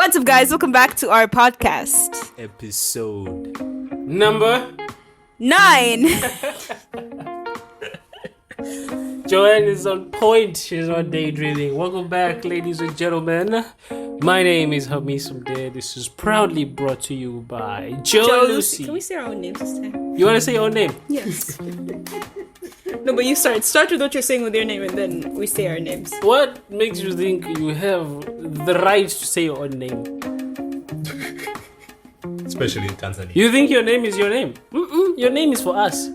What's up, guys? Welcome back to our podcast. Episode number 9. Joanne is on point. She's not daydreaming. Welcome back, ladies and gentlemen. My name is Hamisum Day. This is proudly brought to you by Joe Lucy. Can we say our own names this time? You want to say your own name? Yes. No, but you start. Start with what you're saying with your name, and then we say our names. What makes you think you have the right to say your own name? Especially in Tanzania. You think your name is your name? Your name is for us.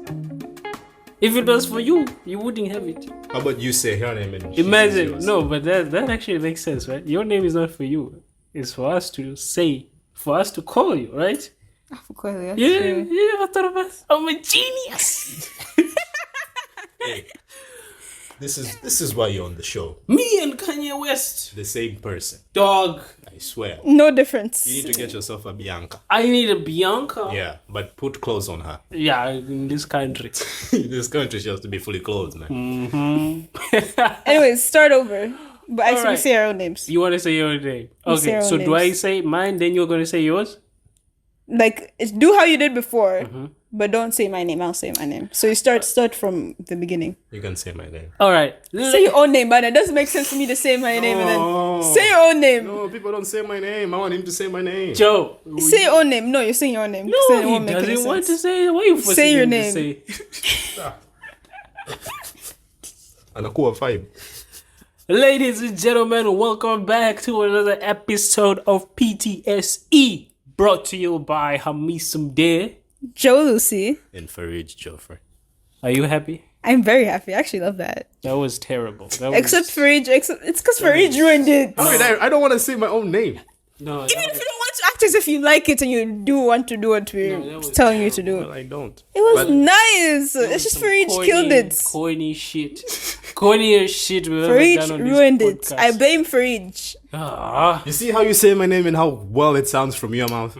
If it was for you, you wouldn't have it. How about you say her name and Imagine. No, but that actually makes sense, right? Your name is not for you. It's for us to say, for us to call you, right? You never thought of us? I'm a genius. Hey, this is why you're on the show. Me and Kanye West. The same person. Dog. I swear. No difference. You need to get yourself a Bianca. I need a Bianca. Yeah, but put clothes on her. Yeah, in this country. This country she has to be fully clothed, man. Mm-hmm. Anyways, start over. But I All say we right. say our own names. You want to say your name? We say Okay, our so own do I names. say mine, then you're going to say yours? Like, do how you did before, but don't say my name. I'll say my name. So you start from the beginning. You can say my name. All right. Say your own name, but it doesn't make sense for me to say my name and then say your own name. No, people don't say my name. I want him to say my name. Joe. Say your own name. No, you're saying your own name. No, Say it he won't make any doesn't want to sense. say it. Why are you forcing Say your him name. to say? Anakuwa vibe. Ladies and gentlemen, welcome back to another episode of PTSE, brought to you by Hamisum Day. Joe Lucy. And Farid Joffrey. Are you happy? I'm very happy. I actually love that. That was terrible. Except Farid. It's because Farid ruined it. How did I don't want to say my own name. No, Even if you don't want to act as if you like it and you do want to do what we're telling you to do. Well, I don't. It was But- nice. It's just Farid killed it. Corny shit. Corniest shit we've Farid ever done on this ruined it. podcast. I blame Farid. Ah. You see how you say my name and how well it sounds from your mouth?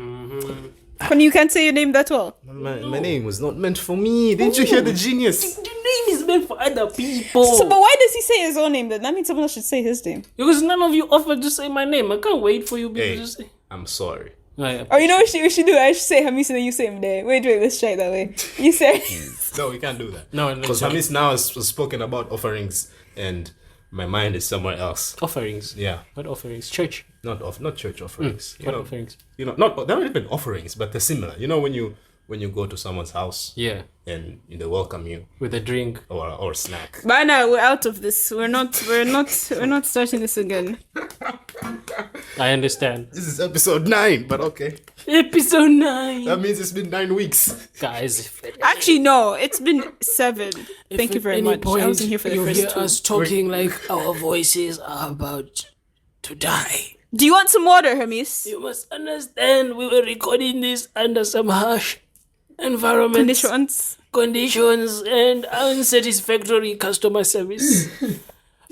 When you can't say your name that well. My name was not meant for me. Didn't you hear the genius? The name is meant for other people. So, but why does he say his own name then? That means someone else should say his name. Because none of you offered to say my name. I can't wait for you people Hey, to say. I'm sorry. Or you know what we should do? I should say Hamis and then you say him there. Wait, let's try it that way. You say No, we can't do that. No, Because Hamis now has spoken about offerings and my mind is somewhere else. Offerings. Yeah. What offerings? Church. Not church offerings. What offerings? Not they're not even offerings, but they're similar. You know when you go to someone's house Yeah. and they welcome you With a drink. or snack. by now we're out of this. We're not starting this again. I understand. This is episode 9, but okay. Episode 9. That means it's been 9 weeks. Guys, if Actually no, it's been 7. Thank you at very any much. point I wasn't here for the you first hear 2. us talking like our voices are about to die. Do you want some water, Hamis? You must understand we were recording this under some harsh environment conditions and unsatisfactory customer service.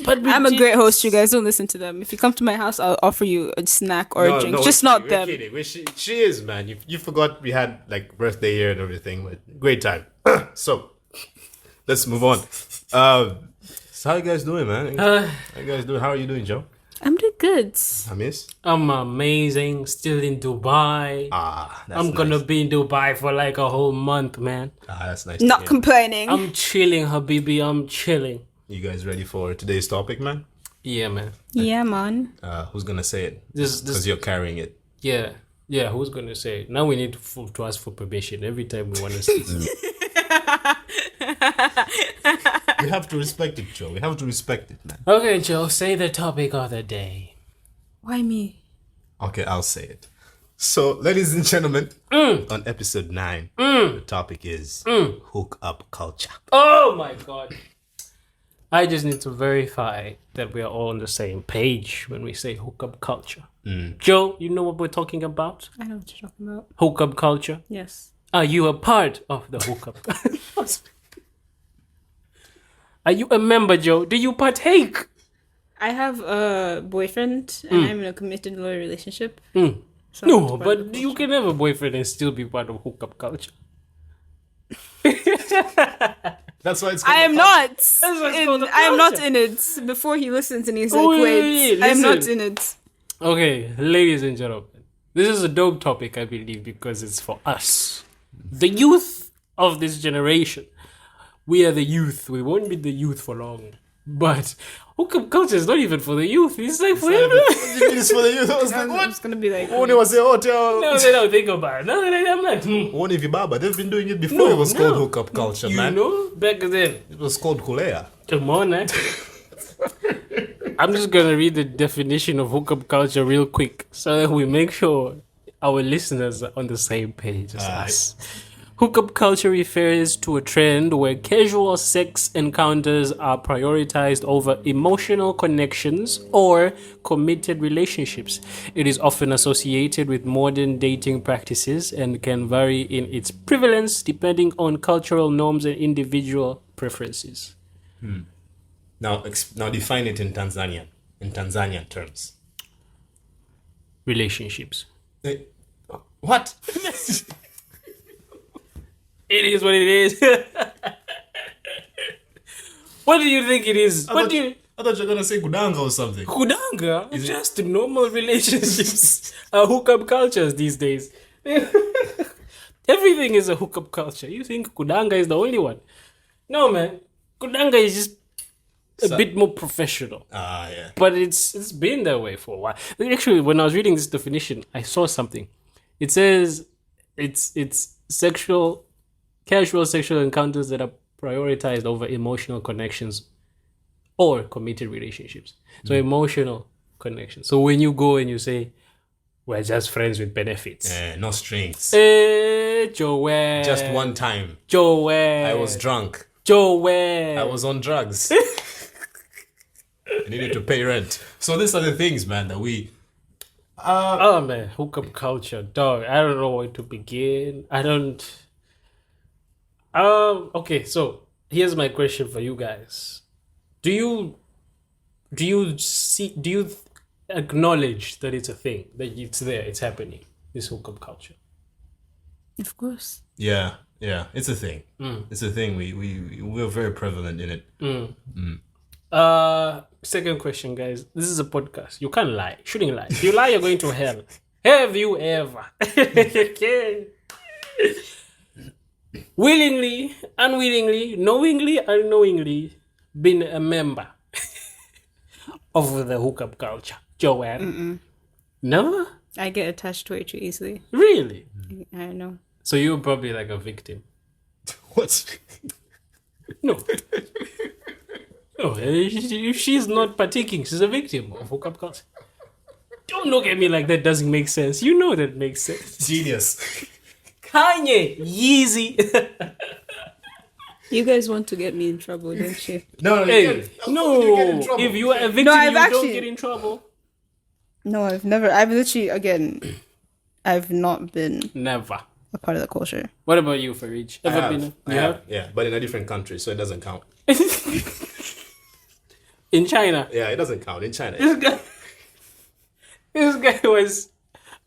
But I'm a great host, you guys. Don't listen to them. If you come to my house, I'll offer you a snack or a drink. Just not them. We're kidding. She is, man. You forgot we had like birthday year and everything, but great time. So let's move on. So how you guys doing, man? How you guys doing? How are you doing, Joe? I'm doing good. Hamis? I'm amazing. Still in Dubai. That's I'm nice. gonna be in Dubai for like a whole month, man. That's nice. Not to hear. complaining. I'm chilling, Habibi. I'm chilling. You guys ready for today's topic, man? Yeah, man. Yeah, man. Who's gonna say it? This Because you're carrying it. yeah. Who's gonna say it? Now we need to ask for permission every time we want to say it. We have to respect it, Joe. We have to respect it, man. Okay, Joe, say the topic of the day. Why me? Okay, I'll say it. So, ladies and gentlemen, on episode 9, the topic is hookup culture. Oh my god. I just need to verify that we are all on the same page when we say hookup culture. Joe, you know what we're talking about? I know what you're talking about. Hookup culture. Yes. Are you a part of the hookup? Are you a member, Joe? Do you partake? I have a boyfriend and I'm in a committed loyal relationship. So I'm No, part of but the you can have a boyfriend and still be part of hookup culture. That's why it's I am not. why it's called a I am not culture. in it. Before he listens and he's like, Wait, wait, I am listen. not in it. Okay, ladies and gentlemen, this is a dope topic, I believe, because it's for us, the youth of this generation. We are the youth. We won't be the youth for long. But hookup culture is not even for the youth. It's like for everyone. It's for the youth. I was like, what? It's gonna be like. When it was a hotel. No, they don't think about it. No, I'm like, One if Baba, they've been doing it before. It was called hookup culture, you man. know, back then. It was called kulea. Come on, eh? I'm just gonna read the definition of hookup culture real quick so that we make sure our listeners are on the same page as us. Hookup culture refers to a trend where casual sex encounters are prioritized over emotional connections or committed relationships. It is often associated with modern dating practices and can vary in its prevalence depending on cultural norms and individual preferences. Now define it in Tanzanian terms. Relationships. What? It is what it is. What do you think it is? I thought you were gonna say kudanga or something. Kudanga? Just normal relationships are hookup cultures these days. Everything is a hookup culture. You think kudanga is the only one? No, man. Kudanga is just a bit more professional. Yeah. But it's been that way for a while. Actually, when I was reading this definition, I saw something. It says it's casual sexual encounters that are prioritized over emotional connections or committed relationships. So emotional connections. So when you go and you say, we're just friends with benefits. No strings. Joel. Just one time. Joel. I was drunk. Joel. I was on drugs. I needed to pay rent. So these are the things, man, that we... oh, man. Hookup culture. Dog. I don't know where to begin. Okay, so here's my question for you guys. Do you acknowledge that it's a thing, that it's there, it's happening, this hookup culture? Of course. Yeah, it's a thing. It's a thing. We're very prevalent in it. Second question, guys. This is a podcast. You can't lie. Shouldn't lie. If you lie, you're going to hell. Have you ever willingly, unwillingly, knowingly, unknowingly been a member of the hookup culture? Joanne? Never? I get attached way too easily. Really? I know. So you're probably like a victim. What? No. No, if she's not partaking, she's a victim of hookup culture. Don't look at me like that doesn't make sense. You know that makes sense. Genius. Kanye, Yeezy. You guys want to get me in trouble, don't you? No, Hey, no. If you are a victim, I've you don't actually- get in trouble. No, I've literally, again, I've not been Never. a part of the culture. What about you, Farij? Ever been? I have, yeah, but in a different country, so it doesn't count. In China. Yeah, it doesn't count in China. This guy was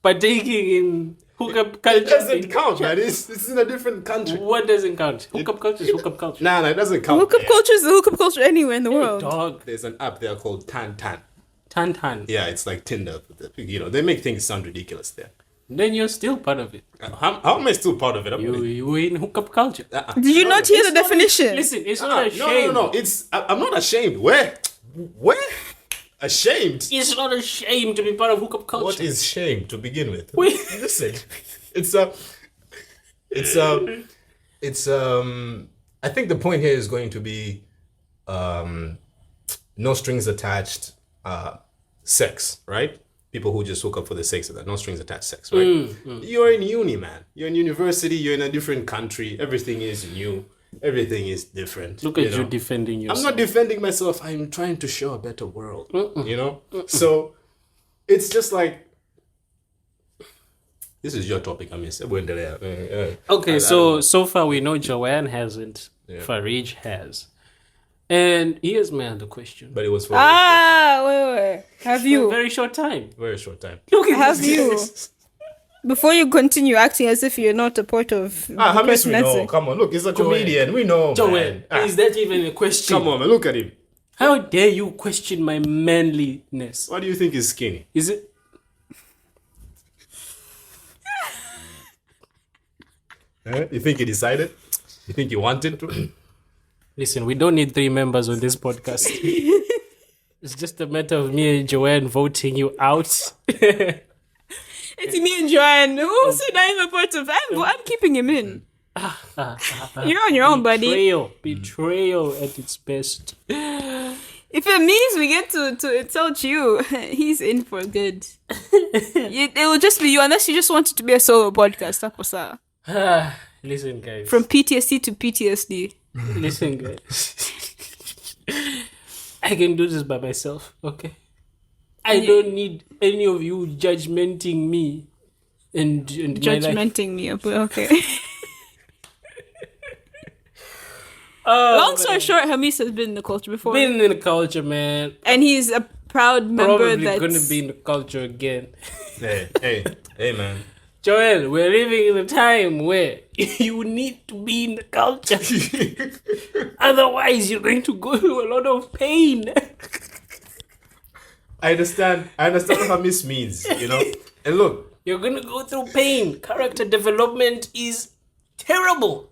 partaking in hookup culture. It doesn't count, man. It's in a different country. What doesn't count? Hookup culture is hookup culture. Nah, it doesn't count. Hookup culture is the hookup culture anywhere in the world. Dog. There's an app there called Tan. Tantan. Yeah, it's like Tinder. You know, they make things sound ridiculous there. Then you're still part of it. How am I still part of it? You in hookup culture. Did you not hear the definition? Listen, it's not a shame. No. I'm not ashamed. Where? Ashamed? It's not a shame to be part of hookup culture. What is shame to begin with? Wait. Listen, I think the point here is going to be, no strings attached, sex, right? People who just hook up for the sake of that, no strings attached sex, right? You're in uni, man. You're in university. You're in a different country. Everything is new. Everything is different. Look at you defending yourself. I'm not defending myself. I'm trying to show a better world. You know? So it's just like, this is your topic. I mean, Okay, so far we know Joanne hasn't. Yeah. Farij has. And here's my other question. But it was for wait. Have you? A very short time. very short time. Look at Have this. you? Before you continue acting as if you're not a part of How the much we know? person. Come on, look, he's a comedian. We know, Joanne, man. is that even a question? Come on, man, look at him. How dare you question my manliness? Why do you think he's skinny? Is it? You think he decided? You think he wanted to? Listen, we don't need 3 members on this podcast. It's just a matter of me and Joanne voting you out. It's me and Joanne. Who's not even part of? I'm keeping him in. You're on your own, buddy. Betrayal at its best. If it means we get to insult you, he's in for good. It will just be you, unless you just want it to be a solo podcast. Taposa. Listen, guys. From PTSD to PTSD. Listen, guys. I can do this by myself, okay? I don't need any of you judgmenting me and Judgmenting me, but okay. Long story short, Hamis has been in the culture before. Been in the culture, man. And he's a proud member Probably that's gonna be in the culture again. Hey, man. Joel, we're living in a time where you need to be in the culture. Otherwise, you're going to go through a lot of pain. I understand what Hamis means, you know? And look. You're going to go through pain. Character development is terrible.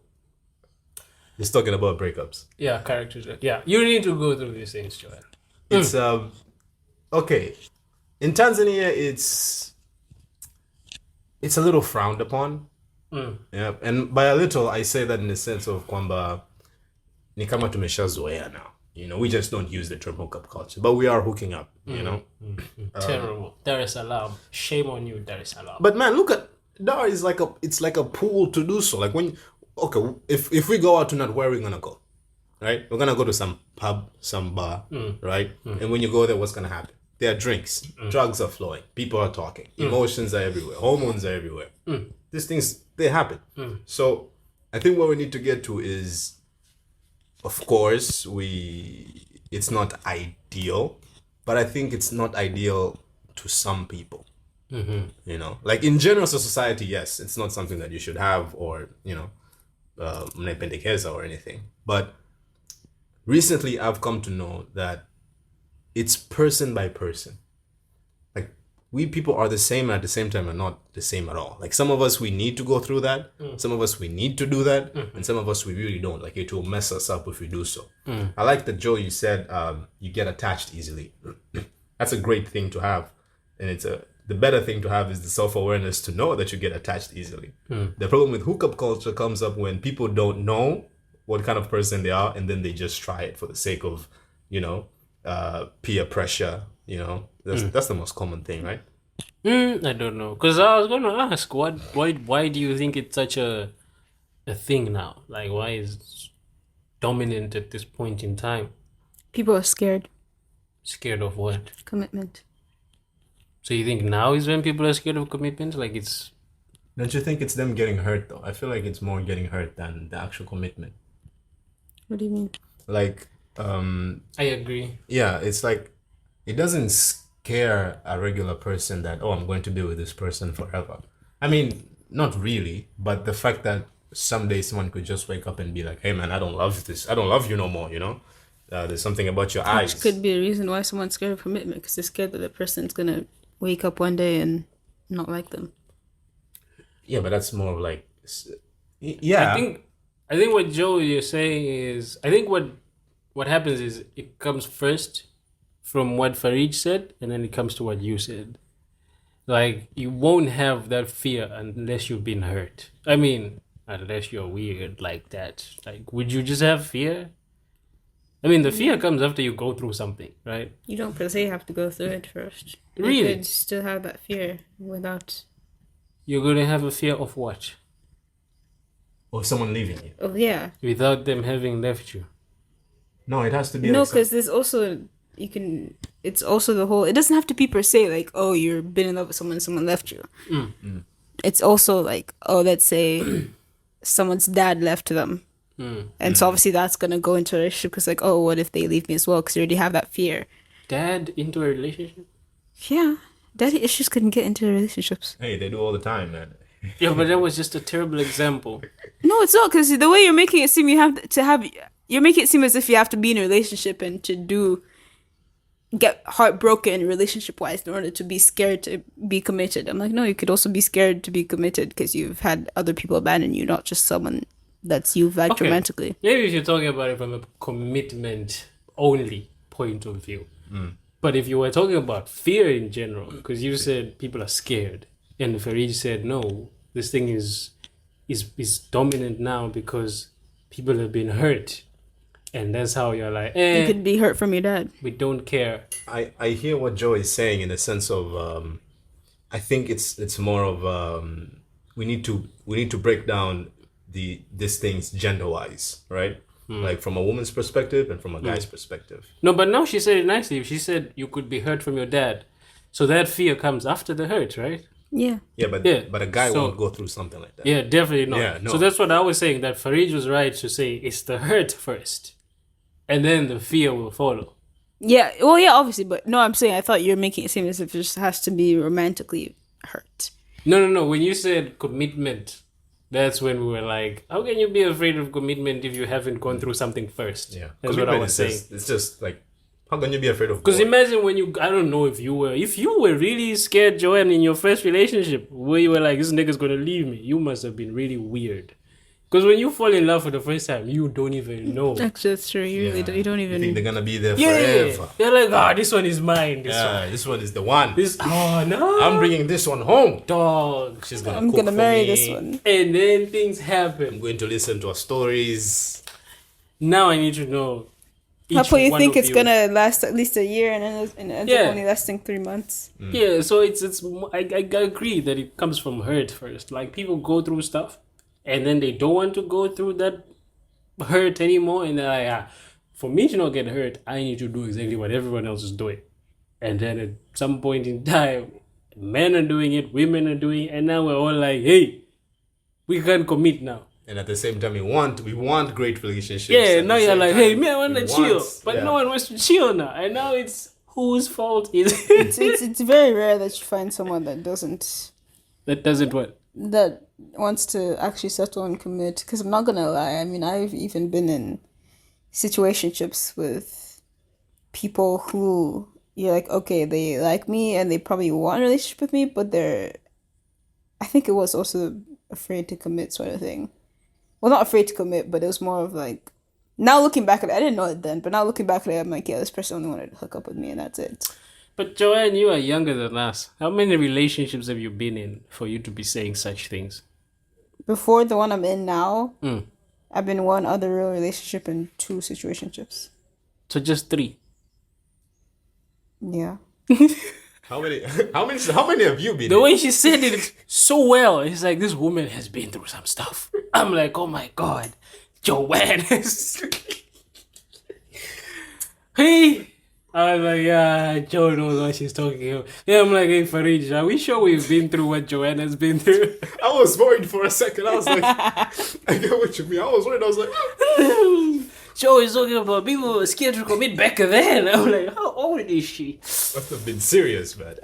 He's talking about breakups. Yeah, characters. Yeah, you need to go through these things, Joel. It's, okay. In Tanzania, it's a little frowned upon. Yeah, and by a little, I say that in the sense of kwamba ni kama tumeshazoea now. You know, we just don't use the term hookup culture, but we are hooking up, you know? Terrible. Dar es Salaam. Shame on you, Dar es Salaam. But man, look at Dar is like a pool to do so. Like if we go out tonight, where are we gonna go? Right? We're gonna go to some pub, some bar, right? And when you go there, what's gonna happen? There are drinks, drugs are flowing, people are talking, emotions are everywhere, hormones are everywhere. These things, they happen. So I think what we need to get to is, of course, it's not ideal, but I think it's not ideal to some people. You know, like in general society, yes, it's not something that you should have or, you know, mnependekeza or anything. But recently I've come to know that it's person by person. Like, we people are the same and at the same time are not the same at all. Like, some of us, we need to go through that. Some of us, we need to do that. And some of us, we really don't. Like, it will mess us up if we do so. I like that, Joe, you said you get attached easily. That's a great thing to have. And the better thing to have is the self-awareness to know that you get attached easily. The problem with hookup culture comes up when people don't know what kind of person they are, and then they just try it for the sake of, you know, peer pressure, you know. That's the most common thing, right? I don't know, because I was going to ask, why do you think it's such a thing now? Like, why is it dominant at this point in time? People are scared. Scared of what? Commitment. So you think now is when people are scared of commitment? Like, it's... Don't you think it's them getting hurt, though? I feel like it's more getting hurt than the actual commitment. What do you mean? Like, I agree. Yeah, it's like, it doesn't scare a regular person that, oh, I'm going to be with this person forever. I mean, not really, but the fact that someday someone could just wake up and be like, hey man, I don't love this. I don't love you no more, you know? There's something about your eyes. Which could be a reason why someone's scared of commitment, because they're scared that the person's going to wake up one day and not like them. Yeah, but that's more of like, yeah. I think what Joe you're saying is, I think what happens is it comes first from what Farid said, and then it comes to what you said. Like, you won't have that fear unless you've been hurt. I mean, unless you're weird like that. Like, would you just have fear? I mean, the fear comes after you go through something, right? You don't per se have to go through it first. Really? You could still have that fear without... You're going to have a fear of what? Of someone leaving you. Oh, yeah. Without them having left you. No, it has to be... No, like because there's also... You can... It's also the whole... It doesn't have to be per se like, oh, you've been in love with someone left you. It's also like, oh, let's say someone's dad left them. And so obviously that's going to go into a relationship because like, oh, what if they leave me as well? Because you already have that fear. Dad into a relationship? Yeah. Daddy issues can get into relationships. Hey, they do all the time, man. Yeah, but that was just a terrible example. No, it's not, because the way you're making it seem, you're making it seem as if you have to be in a relationship and to do get heartbroken relationship-wise in order to be scared to be committed. I'm like, no, you could also be scared to be committed because you've had other people abandon you, not just someone that's you've liked romantically. Maybe if you're talking about it from a commitment only point of view. But if you were talking about fear in general, because you said people are scared, and Farid said, no, this thing is dominant now because people have been hurt. And that's how you're like, You could be hurt from your dad. We don't care. I hear what Joe is saying in the sense of I think it's more of we need to break down these things gender wise, right? Like from a woman's perspective and from a guy's perspective. No, but now she said it nicely. She said you could be hurt from your dad. So that fear comes after the hurt, right? Yeah. Yeah, but a guy won't go through something like that. Yeah, definitely not. Yeah, no. So that's what I was saying, that Farid was right to say it's the hurt first. And then the fear will follow. Yeah, well, yeah, obviously, but no, I'm saying I thought you were making it seem as if it just has to be romantically hurt. No. When you said commitment, that's when we were like, how can you be afraid of commitment if you haven't gone through something first? Yeah, that's what I was saying. It's just like, how can you be afraid of? Because imagine when I don't know if you were really scared, Joanne, in your first relationship, where you were like, this nigga's gonna leave me, you must have been really weird. Because when you fall in love for the first time, you don't even know. Actually, that's true. You really don't. You don't even. You think they're gonna be there forever. You're like, this one is mine. This one is the one. Oh no! I'm bringing this one home. Dog. I'm gonna marry this one. And then things happen. I'm going to listen to her stories. Now I need to know. How you think it's gonna last at least a year and then ends up only lasting 3 months? Yeah. So it's. I agree that it comes from hurt first. Like people go through stuff. And then they don't want to go through that hurt anymore. And they're like, for me to not get hurt, I need to do exactly what everyone else is doing. And then at some point in time, men are doing it, women are doing it. And now we're all like, hey, we can't commit now. And at the same time, we want great relationships. Yeah, now you're like, hey, me, I want to chill. But no one wants to chill now. And now it's whose fault is it? It's very rare that you find someone that doesn't... That doesn't what? That wants to actually settle and commit. Because I'm not gonna lie, I mean, I've even been in situationships with people who you're like, okay, they like me and they probably want a relationship with me, but I think it was also afraid to commit sort of thing. Well, not afraid to commit, but it was more of like, now looking back at it, I didn't know it then, but now looking back at it, I'm like, yeah, this person only wanted to hook up with me and that's it. But Joanne, you are younger than us. How many relationships have you been in for you to be saying such things? Before the one I'm in now, I've been in one other real relationship and 2 situationships. So just 3? Yeah. How many have you been The in? way she said it so well, it's like this woman has been through some stuff. I'm like, oh my God, Joanne is... Hey! I was like, yeah, Joe knows what she's talking about. Yeah, I'm like, hey, Farid, are we sure we've been through what Joanne has been through? I was worried for a second. I was like, I get what you mean. I was worried. I was like, Joe is talking about people who were scared to commit back then. I'm like, how old is she? must have been serious, man.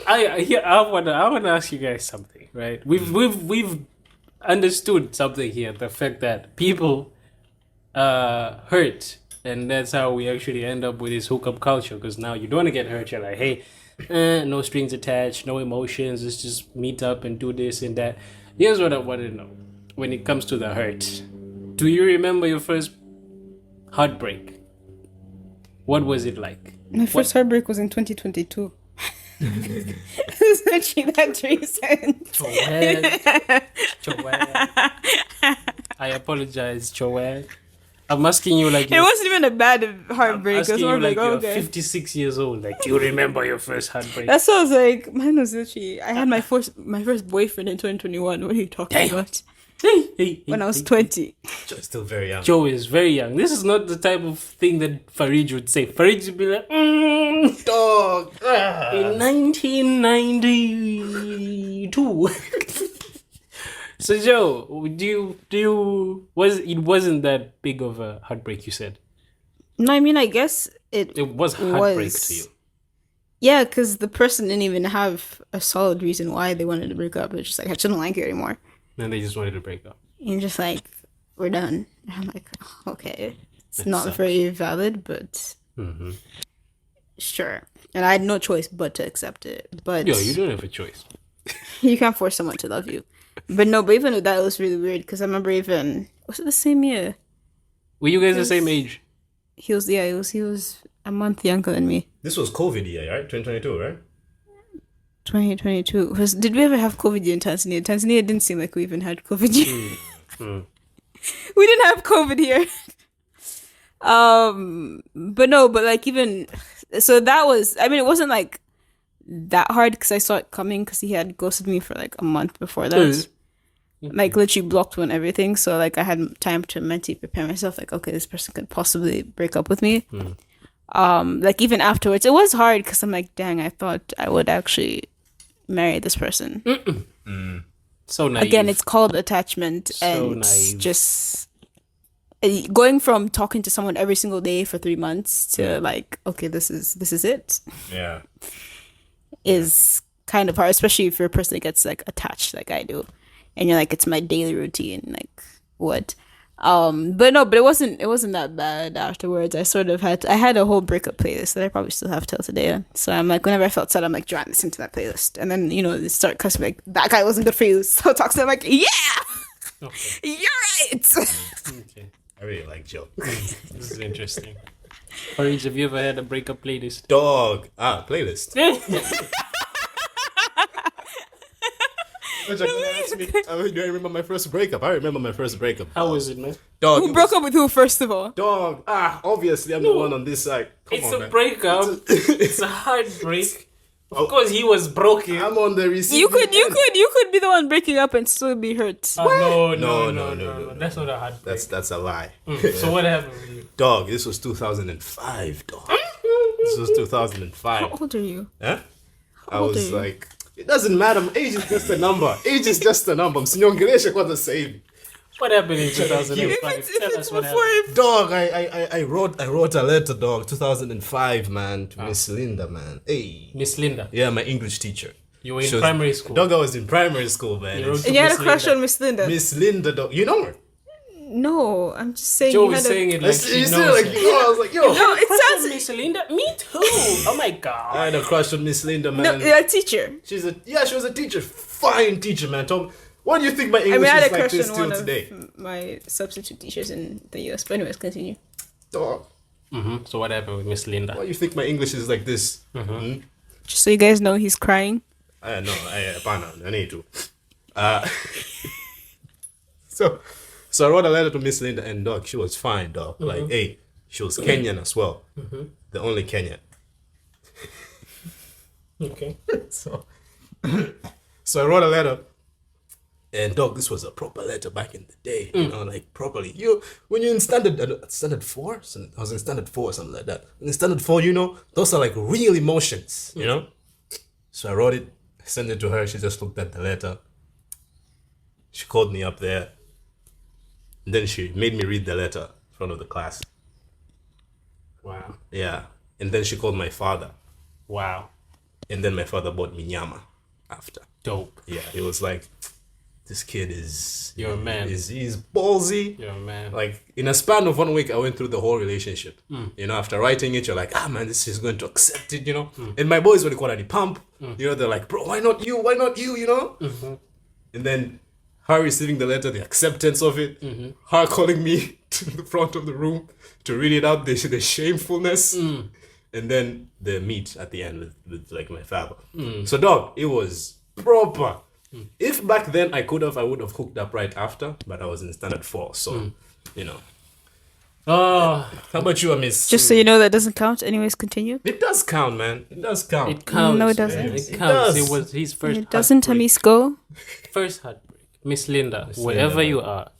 I want to ask you guys something, right? We've understood something here, the fact that people hurt. And that's how we actually end up with this hookup culture. Because now you don't want to get hurt. You're like, hey, no strings attached, no emotions. Let's just meet up and do this and that. Here's what I want to know. When it comes to the hurt, do you remember your first heartbreak? What was it like? My first heartbreak was in 2022. It's actually that recent. Joanne. I apologize, Joanne. I'm asking you like... It wasn't even a bad heartbreak. I'm asking it was more you like oh, you're okay. 56 years old. Like, do you remember your first heartbreak? That's what I was like. Mine was literally... I had my first boyfriend in 2021. What are you talking about? When I was 20. Joe's still very young. Joe is very young. This is not the type of thing that Farid would say. Farid would be like, Dog. In 1992. So Joe, it wasn't that big of a heartbreak, you said? No, I mean, I guess it was heartbreak to you. Yeah, because the person didn't even have a solid reason why they wanted to break up. It's just like, I just don't like you anymore. And they just wanted to break up. And you're just like, we're done. And I'm like, okay. It's That not sucks. very valid, but... Mm-hmm. sure. And I had no choice but to accept it. But Yo, you don't have a choice. you can't force someone to love you. But no, but even with that, it was really weird because I remember even was it the same year? Were you guys the same age? He was a month younger than me. This was COVID year, right? 2022, right? 2022. Did we ever have COVID in Tanzania? Tanzania didn't seem like we even had COVID here. We didn't have COVID here. But no, but like even so that was, I mean, it wasn't like that hard because I saw it coming because he had ghosted me for like a month before that. Like literally blocked me and everything. So like I had time to mentally prepare myself. Like, okay, this person could possibly break up with me. Like even afterwards, it was hard because I'm like, dang, I thought I would actually marry this person. So naive. Again, it's called attachment, So and naive. just going from talking to someone every single day for 3 months to like, okay, this is it, Yeah. is kind of hard, especially if you're a person that gets like attached like I do, and you're like, it's my daily routine, like what. But no, but it wasn't that bad afterwards. I had a whole breakup playlist that I probably still have till today. So I'm like, whenever I felt sad, I'm like, John, listen to that playlist. And then, they start cussing like, that guy wasn't good for you. So talk to them like, yeah, Okay. you're right. Okay. I really like Joe. This is interesting. Orange, have you ever had a breakup playlist? Dog. Playlist. Which are gonna ask me, do I remember my first breakup? I remember my first breakup. How was it, man? Dog. Who broke up with who, first of all? Dog. Obviously I'm the one on this side. Come It's on, a man. breakup. It's a heartbreak. Of course, he was broken. I'm on the receiving You could end. be the one breaking up and still be hurt. No. That's not a heartbreak. That's a lie. So what happened with you? Dog, this was 2005, dog. This was 2005. How old are you? Huh? I old was are you? like, it doesn't matter. Age is just a number. Age is just a number. Msinyongeleshe kwanza sasa hivi. What happened in 2005? If Tell it's us what before happened. Dog, I wrote a letter, dog, 2005, man, to Miss Linda, man. Hey. Miss Linda, Yeah, my English teacher. you were in She was- primary school. Dog, I was in primary school, man. You wrote And you had a Miss crush Linda. on Miss Linda. Miss Linda, dog. You know her? No, I'm just saying. Joe you was had saying it You like she said knows like, her. I was like, yo. No, it Crush on sounds. Miss Linda? Me too. Oh my god. I had a crush on Miss Linda, man. No, you're a teacher. She was a teacher. Fine teacher, man. Tom, why do you think my I English mean, I had a is like crush this on till one today? of my substitute teachers in the US. But anyways, continue. Dog, So what happened with Miss Linda? why do you think my English is like this? Just so you guys know, he's crying. I need to. So I wrote a letter to Miss Linda, and dog, she was fine, dog. Like, hey, she was Kenyan as well, the only Kenyan. Okay. So I wrote a letter, and dog, this was a proper letter back in the day, like properly. When you're in standard 4, I was in standard 4 or something like that. In standard 4, those are like real emotions, So I wrote it, I sent it to her. She just looked at the letter. She called me up there. And then she made me read the letter in front of the class. Wow. Yeah. And then she called my father. Wow. And then my father bought me nyama after. Dope. Yeah. It was like, this kid is... You're a man. He's ballsy. You're a man. Like, in a span of 1 week, I went through the whole relationship. After writing it, you're like, man, this is going to accept it, And my boys, when they call it the pump, they're like, bro, why not you? Why not you, And then her receiving the letter, the acceptance of it, her calling me to the front of the room to read it out, the shamefulness, and then the meet at the end with like my father. So dog, it was proper. If back then I would have hooked up right after, but I was in standard 4, so Oh, How about you, Miss? Just so you know, that doesn't count. Anyways, continue. It does count, man. It does count. it counts. No, it man. doesn't. It It counts. does. It was his first. It doesn't, heartbreak. Tamis, go. First heartbreak. Miss Linda, Miss wherever Linda, you are,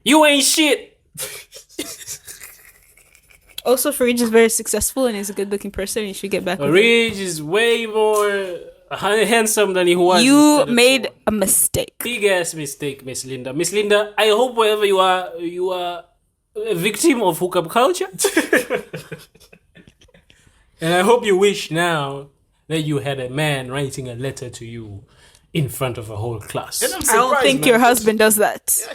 you ain't shit. Also, Farid is very successful and he's a good-looking person. You should get back with him. Ridge is way more handsome than he was. You instead of made so. a mistake. Big ass mistake, Miss Linda. Miss Linda, I hope wherever you are a victim of hookup culture. And I hope you wish now that you had a man writing a letter to you in front of a whole class. And I'm I don't surprised, think man, your 'cause- husband does that. Yeah,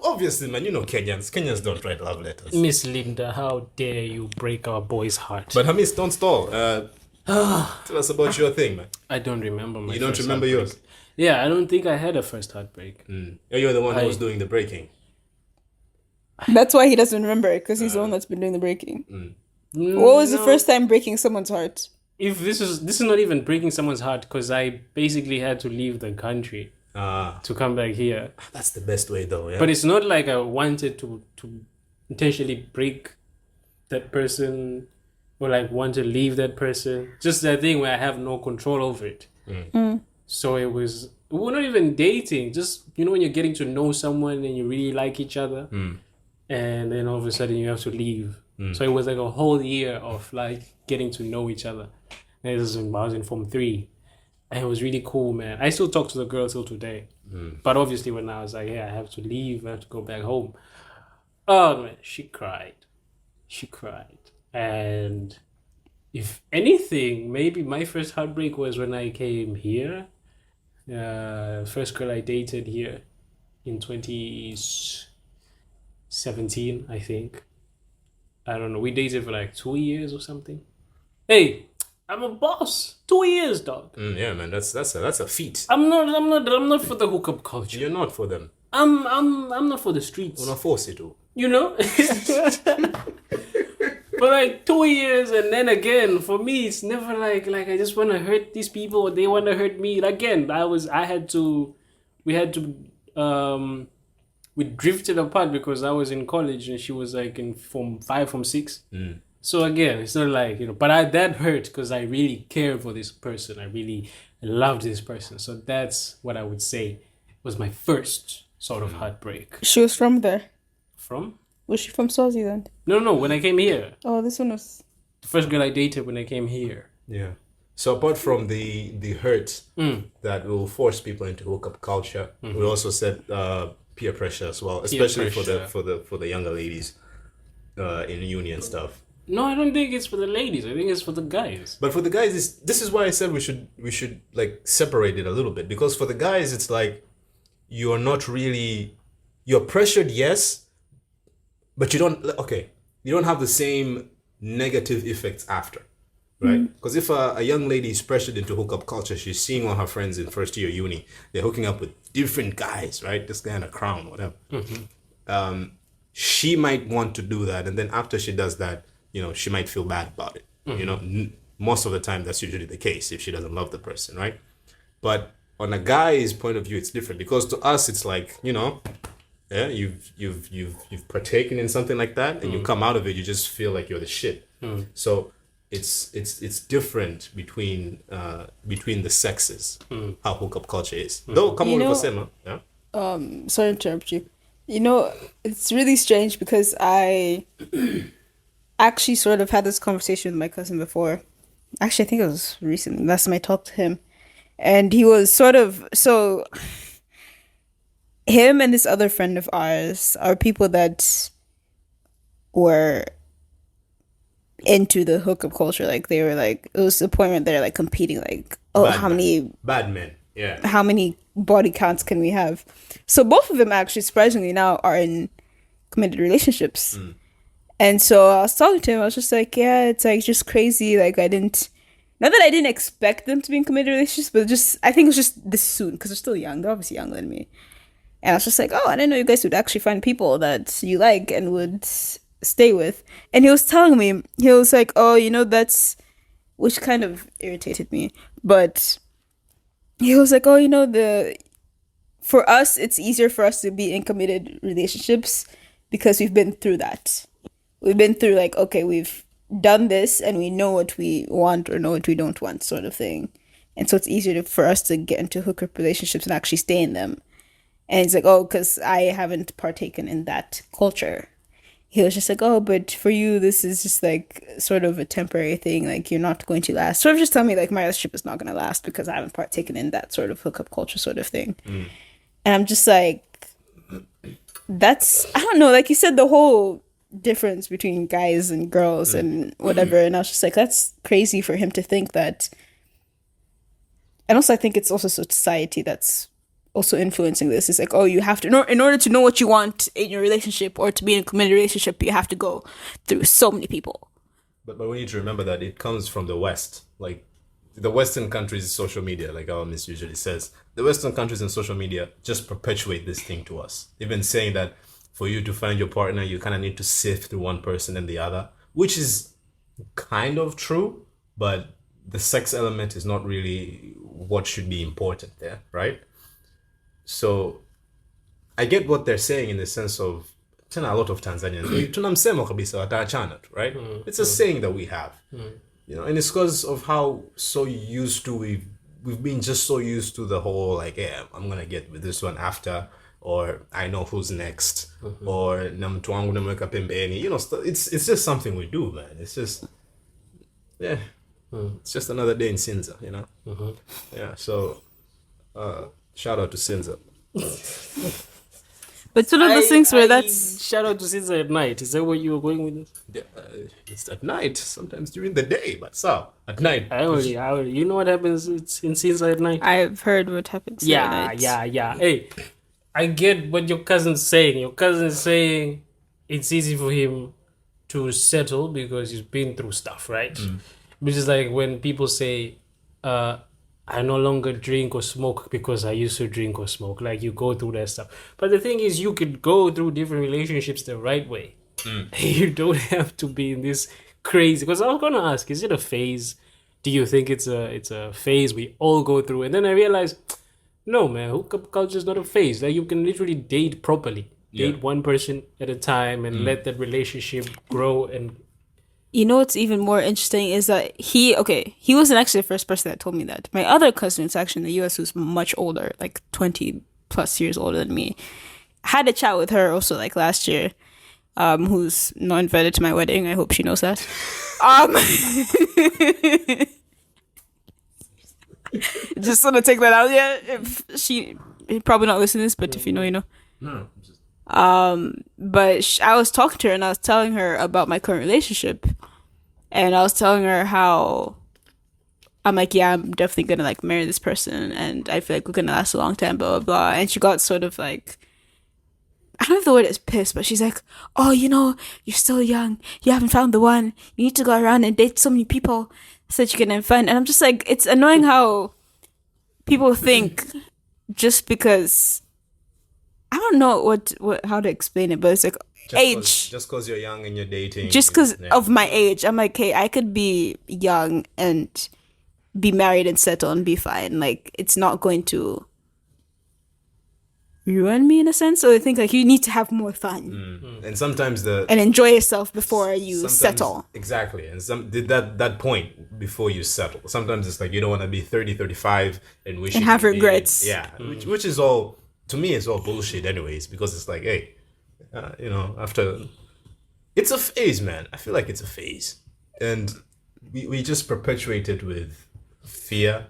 obviously, man. You know Kenyans don't write love letters. Miss Linda, how dare you break our boy's heart? But Hamis, don't stall. Tell us about your thing, man. I don't remember my You don't first remember heartbreak. yours? Yeah, I don't think I had a first heartbreak. You're the one who was doing the breaking. That's why he doesn't remember it, because he's the one that's been doing the breaking. What was the first time breaking someone's heart? If this is not even breaking someone's heart, because I basically had to leave the country to come back here. That's the best way, though. Yeah. But it's not like I wanted to intentionally break that person or like want to leave that person. Just that thing where I have no control over it. So we were not even dating. Just, when you're getting to know someone and you really like each other, and then all of a sudden you have to leave. So it was like a whole year of like getting to know each other. And this is when I was in Form 3. And it was really cool, man. I still talk to the girl till today. But obviously when I was like, I have to leave, I have to go back home. Oh, man, she cried. And if anything, maybe my first heartbreak was when I came here. First girl I dated here in 2017, I think. I don't know. We dated for like 2 years or something. Hey, I'm a boss. 2 years, dog. Yeah, man. That's a feat. I'm not for the hookup culture. You're not for them. I'm not for the streets. We're not forced you to. For like 2 years, and then again, for me, it's never like I just want to hurt these people or they want to hurt me. Again, we drifted apart because I was in college and she was like in Form 5, Form 6. So again, it's not like, but that hurt because I really care for this person. I really loved this person. So that's what I would say was my first sort of heartbreak. She was from there. From? Was she from Swaziland? No, when I came here. Oh, this one was... The first girl I dated when I came here. Yeah. So apart from the hurt that will force people into hookup culture, we also said peer pressure as well, especially for the younger ladies in uni and stuff. No, I don't think it's for the ladies. I think it's for the guys. But for the guys, this is why I said we should like separate it a little bit, because for the guys it's like you're pressured, yes, but you don't have the same negative effects after, right? Because if a young lady is pressured into hookup culture, she's seeing all her friends in first year uni, they're hooking up with different guys, right? This guy in a crown, whatever. She might want to do that, and then after she does that, she might feel bad about it. Most of the time that's usually the case if she doesn't love the person, right? But on a guy's point of view, it's different, because to us it's like, you've partaken in something like that, and you come out of it, you just feel like you're the shit. So it's different between the sexes, how hookup culture is. Though come on with Sema, yeah. Sorry to interrupt you. It's really strange because I actually sort of had this conversation with my cousin before. Actually, I think it was recently. Last time I talked to him. And he was sort of... So, him and this other friend of ours are people that were into the hookup culture. Like, they were like... It was the point where they're like competing. Like, Bad men. Yeah. How many body counts can we have? So, both of them actually, surprisingly now, are in committed relationships. And so I was talking to him, I was just like, yeah, it's like just crazy. Like not that I didn't expect them to be in committed relationships, but I think it was just this soon because they're still young. They're obviously younger than me. And I was just like, oh, I didn't know you guys would actually find people that you like and would stay with. And he was telling me, he was like, oh, which kind of irritated me. But he was like, oh, for us, it's easier for us to be in committed relationships because we've been through that. We've been through like, okay, we've done this and we know what we want or know what we don't want, sort of thing. And so it's easier for us to get into hookup relationships and actually stay in them. And he's like, oh, because I haven't partaken in that culture. He was just like, oh, but for you, this is just like sort of a temporary thing. Like you're not going to last. Sort of just tell me like my relationship is not going to last because I haven't partaken in that sort of hookup culture sort of thing. And I'm just like, I don't know. Like you said, the whole difference between guys and girls and whatever, and I was just like, that's crazy for him to think that and also I think it's also society that's also influencing this. It's like, oh, you have to, in order to know what you want in your relationship or to be in a committed relationship, you have to go through so many people. But we need to remember that it comes from the West. Like, the Western countries' social media, like our Miss usually says, the Western countries and social media just perpetuate this thing to us. They've been saying that for you to find your partner, you kind of need to sift through one person and the other, which is kind of true, but the sex element is not really what should be important there, right? So I get what they're saying in the sense of a lot of Tanzanians tunamsema kabisa wataachana tu, right? It's a saying that we have, you know, and it's because of how so used to we've been just so used to the whole like, yeah, I'm gonna get with this one after, or I know who's next, or na mtu wangu namweka pembeni, you know, it's just something we do, man. It's just it's just another day in Sinza, you know. Yeah, so shout out to Sinza. But it's one of those things where that's... Shout out to Sinza at night. Is that where you were going with this? Yeah, it's at night, sometimes during the day, but so, at night. I already. You know what happens in Sinza at night? I've heard what happens at night. Yeah. Hey, I get what your cousin's saying. Your cousin's saying it's easy for him to settle because he's been through stuff, right? Which is like when people say, I no longer drink or smoke because I used to drink or smoke. Like, you go through that stuff. But the thing is, you could go through different relationships the right way. You don't have to be in this crazy... Because I was going to ask, is it a phase? Do you think it's a phase we all go through? And then I realized, no, man, hookup culture is not a phase. Like, you can literally date properly. Date one person at a time and let that relationship grow. And you know what's even more interesting is that he wasn't actually the first person that told me that. My other cousin, who's actually in the US, who's much older, like 20 plus years older than me, had a chat with her also like last year, who's not invited to my wedding. I hope she knows that. Just want to take that out. Yeah, if she probably not listening to this, but if you know, you know. No. But I was talking to her and I was telling her about my current relationship, and I was telling her how I'm like, yeah, I'm definitely gonna like marry this person, and I feel like we're gonna last a long time, blah blah blah. And she got sort of like, I don't know if the word is pissed, but she's like, oh, you know, you're still young, you haven't found the one, you need to go around and date so many people so that you can find. And I'm just like, it's annoying how people think just because, I don't know what how to explain it, but it's like age. Just because you're young and you're dating. Just because of my age. I'm like, hey, I could be young and be married and settle and be fine. Like, it's not going to ruin me in a sense. So I think like you need to have more fun. And sometimes and enjoy yourself before you settle. Exactly. And that point before you settle. Sometimes it's like you don't want to be 30, 35 and wishing and have regrets. Which is all, to me, it's all bullshit anyways, because it's like, hey, you know, after, it's a phase, man. I feel like it's a phase. And we just perpetuate it with fear,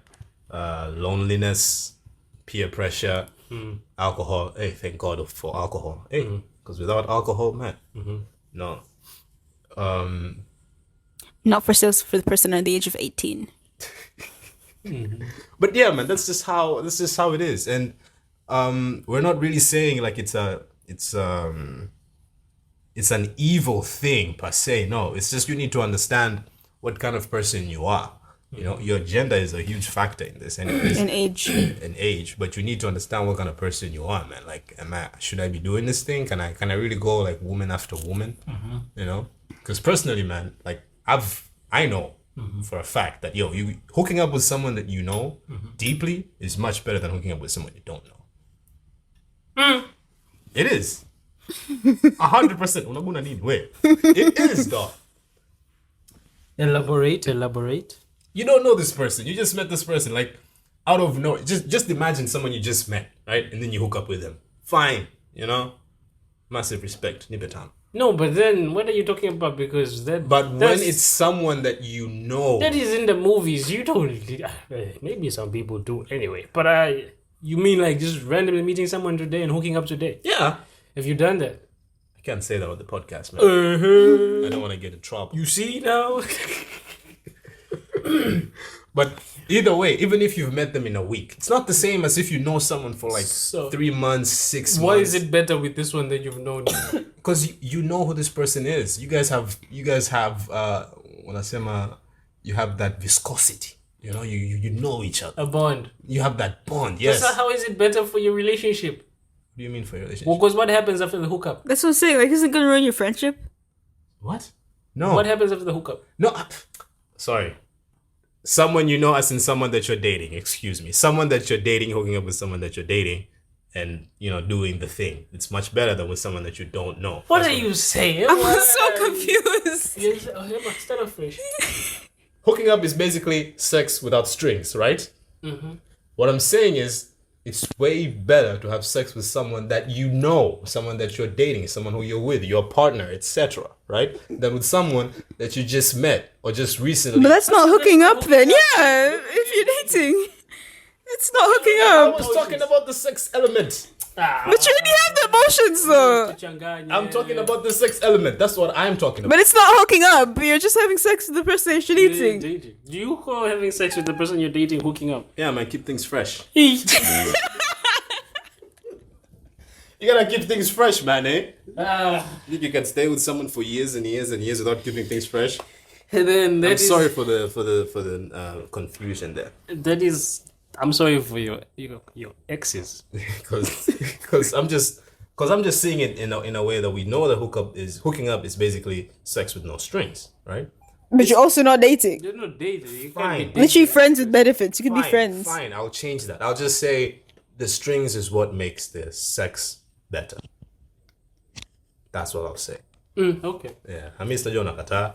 loneliness, peer pressure, alcohol. Hey, thank God for alcohol. Hey, because without alcohol, man, no. Not for sales for the person under the age of 18. But yeah, man, that's just how it is. And we're not really saying like it's an evil thing per se. No, it's just you need to understand what kind of person you are. You know, your gender is a huge factor in this, anyways. And age. But you need to understand what kind of person you are, man. Like, should I be doing this thing? Can I really go like woman after woman? You know, because personally, man, like I know for a fact that you hooking up with someone that you know deeply is much better than hooking up with someone you don't know. It is 100%. Unaguna nini? Wait, it is though. Elaborate. You don't know this person. You just met this person, like out of nowhere. Just imagine someone you just met, right? And then you hook up with them. Fine, you know. Massive respect, nibetam. No, but then what are you talking about? Because that. But when it's someone that you know, that is in the movies. You don't. Maybe some people do anyway. But you mean like just randomly meeting someone today and hooking up today? Yeah. Have you done that? I can't say that on the podcast, man. I don't want to get in trouble. You see now. But either way, even if you've met them in a week, it's not the same as if you know someone for like So, 3 months, 6 months. why is it better with this one than you've known? Because you know who this person is. You guys have wanasema, you have that viscosity. You know, you know each other. A bond. You have that bond. Yes. So how is it better for your relationship? What do you mean for your relationship? Well, because what happens after the hookup? That's what I'm saying. Like, isn't it gonna ruin your friendship? What? No. What happens after the hookup? No. Sorry. Someone you know, as in someone that you're dating. Excuse me. Someone that you're dating, hooking up with someone that you're dating, and doing the thing. It's much better than with someone that you don't know. What are you saying? I'm so confused. Yes, start afresh. Hooking up is basically sex without strings, right? Mm-hmm. What I'm saying is, it's way better to have sex with someone that you know, someone that you're dating, someone who you're with, your partner, etc., right? Than with someone that you just met or just recently. But that's not hooking up then. Yeah, if you're dating, it's not hooking I up. was talking about the sex element. But you already have the emotions though. I'm talking about the sex element. That's what I'm talking about. But it's not hooking up. You're just having sex with the person that you're dating. Do you call having sex with the person you're dating hooking up? Yeah, man, keep things fresh. You You gotta keep things fresh, man, eh? You can stay with someone for years and years and years without keeping things fresh. And then I'm sorry for the confusion there. I'm sorry for your exes. Because I'm just seeing it in a way that we know that hooking up is basically sex with no strings, right? But you're also not dating. You're not dating. You can't Fine. be dating. Literally friends with benefits. You could be friends. Fine, I'll change that. I'll just say the strings is what makes the sex better. That's what I'll say. Okay. Yeah. Hamista jo nakata.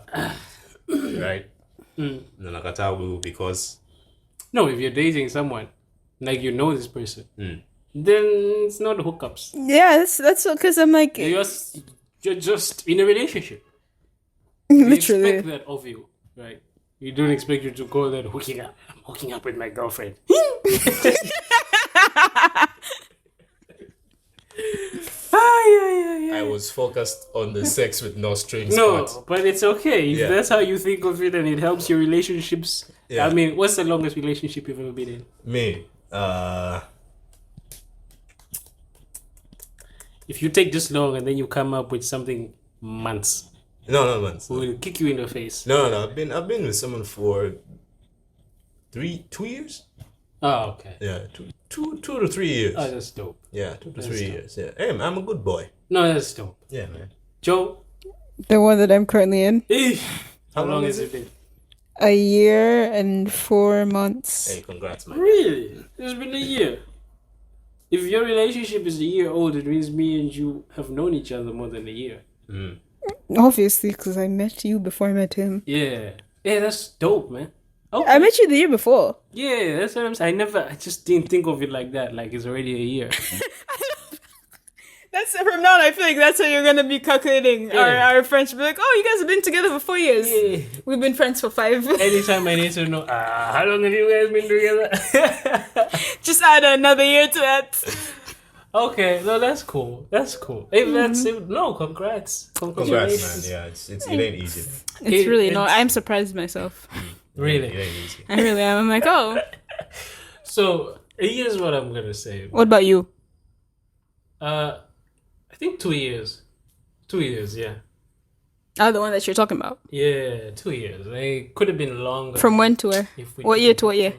Right? No nakata will because No, if you're dating someone, like you know this person, then it's not hookups. Yeah, that's because I'm like, You're just in a relationship. literally. They expect that of you, right? You don't expect you to go there hooking up. I'm hooking up with my girlfriend. I was focused on the sex with no strings No, part. but it's okay. If Yeah. that's how you think of it and it helps your relationships. Yeah. I mean, what's the longest relationship you've ever been in? Me. If you take this long and then you come up with something months, No, man. we'll kick you in the face. No. I've been with someone for 2 years. Oh, okay. Yeah, two to 3 years. Oh, that's dope. Yeah, 2 to That's 3 dope. years. Yeah. Hey, man, I'm a good boy. No, that's dope. Yeah, man. Joe, The one that I'm currently in. how long has it been? A year and 4 months. Hey, congrats, man. Really? It's been a year. If your relationship is a year old, it means me and you have known each other more than a year. Obviously, because I met you before I met him. Yeah. Yeah, that's dope, man. Okay. I met you the year before. Yeah, that's what I'm saying. I just didn't think of it like that. Like it's already a year. That's from now on, I feel like that's how you're gonna be calculating Yeah. our friendship. Be like, oh, you guys have been together for 4 years. Yeah. We've been friends for 5. Anytime I need to know, how long have you guys been together? Just add another year to that. Okay, no, that's cool. That's cool. If that's it, no, congrats. Congrats, Congratulations. man. Yeah, it ain't easy. It's really not. I'm surprised myself. Really. It ain't easy. I really am. I'm like, oh. So here's what I'm gonna say. What about you? I think 2 years. 2 years, yeah. Oh, the one that you're talking about. Yeah, 2 years. It could have been longer. From when to where? if we What year to what year?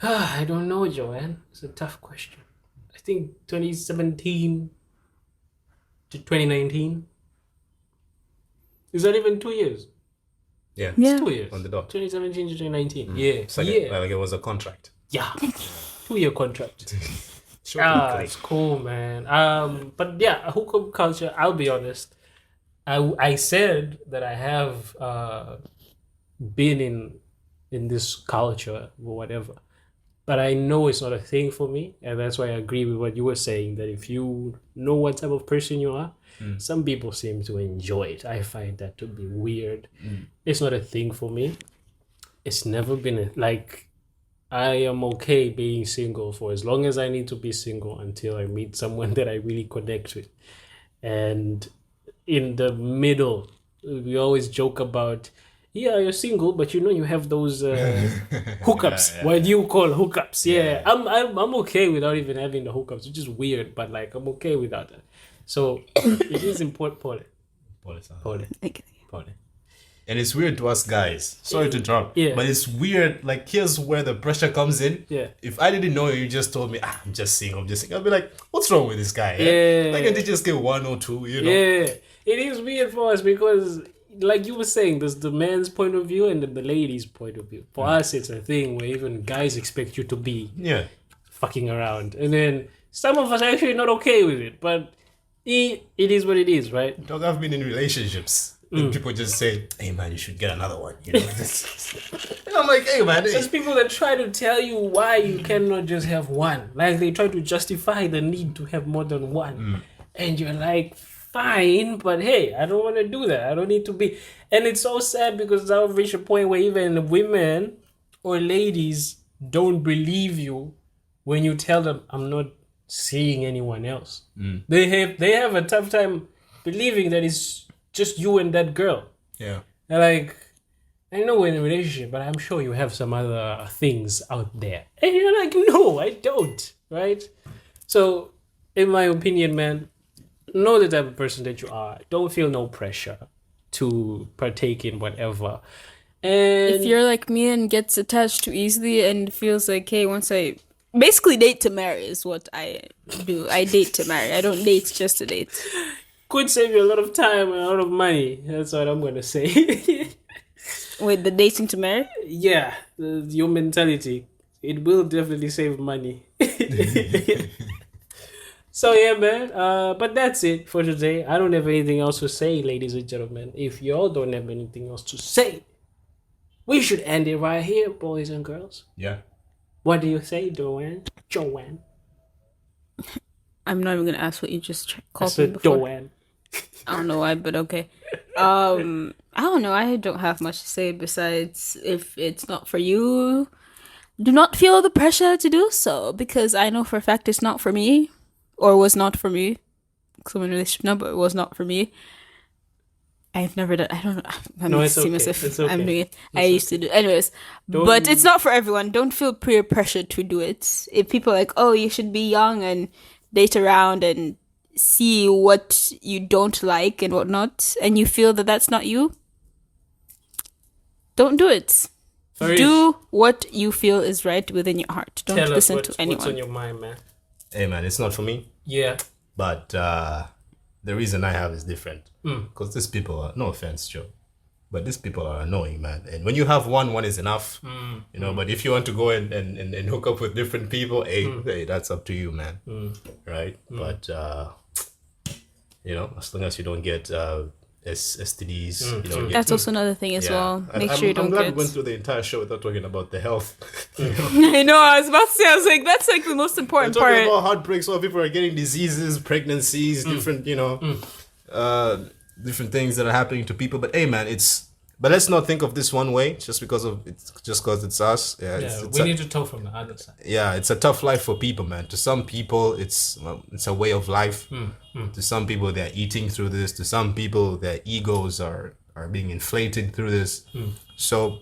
I don't know, Joanne. It's a tough question. I think 2017 to 2019. Is that even 2 years? Yeah. Yeah. 2 years. On the dot. 2017 to 2019. Yeah. It's like, yeah. like it was a contract. Yeah. 2-year contract. Short and clean. It's cool, man. But yeah, hookup culture. I'll be honest. I said that I have been in this culture or whatever, but I know it's not a thing for me, and that's why I agree with what you were saying. That if you know what type of person you are, some people seem to enjoy it. I find that to be weird. It's not a thing for me. It's never been like. I am okay being single for as long as I need to be single until I meet someone that I really connect with. And in the middle, we always joke about yeah, you're single, but you have those hookups. What do you call hookups? Yeah. I'm okay without even having the hookups, which is weird, but like I'm okay without that. So it is important. Paul. And it's weird to us guys. Sorry to interrupt. Yeah. But it's weird. Like, here's where the pressure comes in. Yeah. If I didn't know you just told me, I'm just single. I'll be like, what's wrong with this guy? Yeah. Like, can they just get one or two, you know? Yeah. It is weird for us because, like you were saying, there's the man's point of view and the lady's point of view. For us, it's a thing where even guys expect you to be fucking around. And then some of us are actually not okay with it. But it is what it is, right? Dog, I've been in relationships. And people just say, hey man, you should get another one. You know? And I'm like, hey man. There's people that try to tell you why you cannot just have one. Like they try to justify the need to have more than one. And you're like, fine, but hey, I don't want to do that. I don't need to be. And it's so sad because I've reached a point where even women or ladies don't believe you when you tell them, I'm not seeing anyone else. They have a tough time believing that it's just you and that girl. Yeah. They're like, I know we're in a relationship, but I'm sure you have some other things out there. And you're like, no, I don't. Right? So, in my opinion, man, know the type of person that you are. Don't feel no pressure to partake in whatever. And if you're like me and gets attached too easily and feels like, hey, once I basically date to marry is what I do. I date to marry. I don't date just to date. Could save you a lot of time and a lot of money. That's what I'm gonna say. With the dating to marry? Yeah, your mentality. It will definitely save money. So yeah, man. But that's it for today. I don't have anything else to say, ladies and gentlemen. If y'all don't have anything else to say, we should end it right here, boys and girls. Yeah. What do you say, Joanne? I'm not even gonna ask what you just called I said me before. Joanne. I don't know why, but okay. I don't know. I don't have much to say besides if it's not for you, do not feel the pressure to do so, because I know for a fact it's not for me, or was not for me. Because I'm in a relationship now, but it was not for me. I've never done. I don't know. I'm No, not it's seeing okay. myself. It's okay. I'm doing it. I used to do. Anyways, but it's not for everyone. Don't feel peer pressure to do it. If people are like, oh, you should be young and date around and see what you don't like and whatnot, and you feel that that's not you, don't do it. Do what you feel is right within your heart. Don't listen to anyone. What's on your mind, man? Hey man, it's not for me. Yeah. But the reason I have is different. Because these people are, no offense, Joe, but these people are annoying, man. And when you have one is enough. You know, but if you want to go and hook up with different people, hey, that's up to you, man. Right? But, you know, as long as you don't get STDs, you know. That's also another thing as well. Make sure you don't I'm glad get. we went through the entire show without talking about the health. I know. I was about to say. I was like, that's like the most important We're talking part. about heartbreaks. All people are getting diseases, pregnancies, different, you know, different things that are happening to people. But hey, man, but let's not think of this one way just because it's us. Yeah, we need to talk from the other side. Yeah, it's a tough life for people, man. To some people, it's a way of life. To some people, they're eating through this. To some people, their egos are being inflated through this. So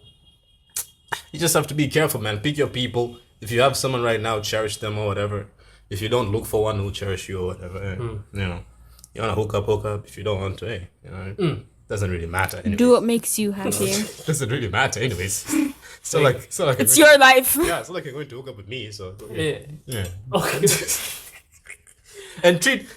you just have to be careful, man. Pick your people. If you have someone right now, cherish them or whatever. If you don't, look for one who'll cherish you or whatever. You know, you want to hook up. If you don't want to, hey, you know, doesn't really matter. Anyways. Do what makes you happy. Doesn't really matter, anyways. So like It's your life. Yeah, it's not like you're going to hook up with me. So okay. Yeah. Okay. and treat.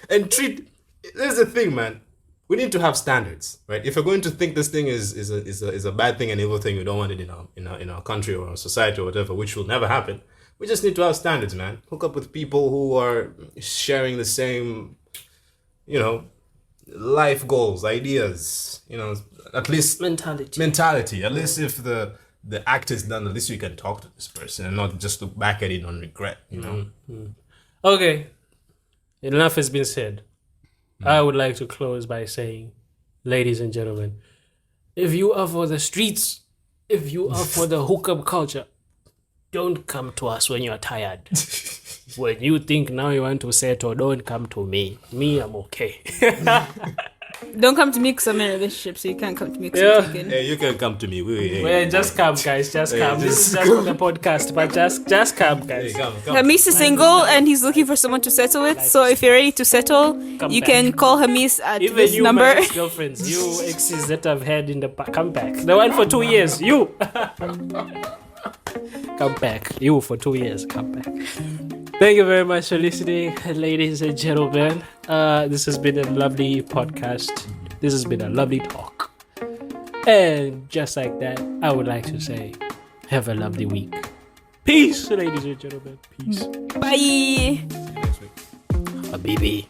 There's the thing, man. We need to have standards, right? If you're going to think this thing is a bad thing, an evil thing, we don't want it in our country or our society or whatever, which will never happen. We just need to have standards, man. Hook up with people who are sharing the same, you know, life goals, ideas, you know, at least mentality. At least if the act is done, at least you can talk to this person and not just look back at it on regret, you know. Okay, enough has been said. I would like to close by saying, ladies and gentlemen, if you are for the streets, if you are for the hookup culture, don't come to us when you're tired. When you think now you want to settle, don't come to me. Me, I'm okay. Don't come to me because I'm in a relationship, so you can't come to me because Yeah. I'm taken. Hey, you can come to me. Well, just come, guys. Just come. This is just for the podcast, but just come, guys. Hey, come. Hamis is single and he's looking for someone to settle with. So if you're ready to settle, you back. can call Hamis at Even this you, number. my ex-girlfriends, you exes that I've had in the come back. The one for 2 years, you. Come back. You for 2 years, come back. Thank you very much for listening, ladies and gentlemen. This has been a lovely podcast. This has been a lovely talk. And just like that, I would like to say, have a lovely week. Peace, ladies and gentlemen. Peace. Bye. Next week. A baby.